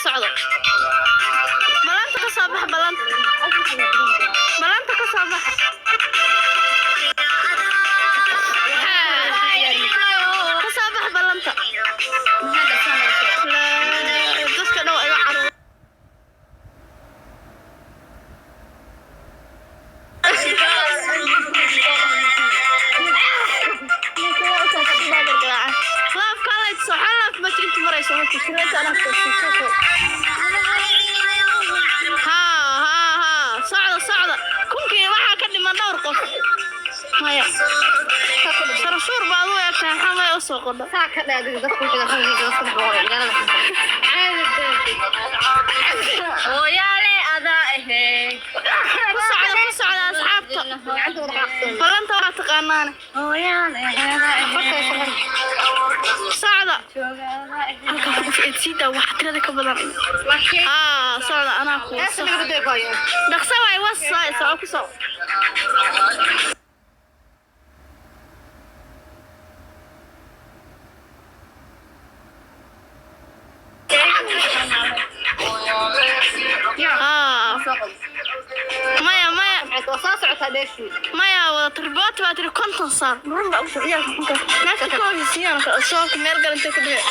socdo balanta ka soo bax balanta ka soo bax ka soo bax balanta dadka dhow iga carruur laaf kaleed soxalaaf ma inta marayso ma tiraysa ana ku soo socda kunkii waxa ka dhiman dhowr qof maya sarashuur baad u eegtaa xamay u soo qodo saa ka dhaadid dadku wada hawliga soo boqor galada oo yaale ada ku socda asxaabta balanta waa taqaanaan oo yaale ada socda joogada halka sida wax tirada ka badan socda ana ku dhaqso way wasay soo ku soo maya wada tarbot waa tiri konton saar marba u soo ciyaar nafta kooxi siyaan ka soo meel galantay ku dhigay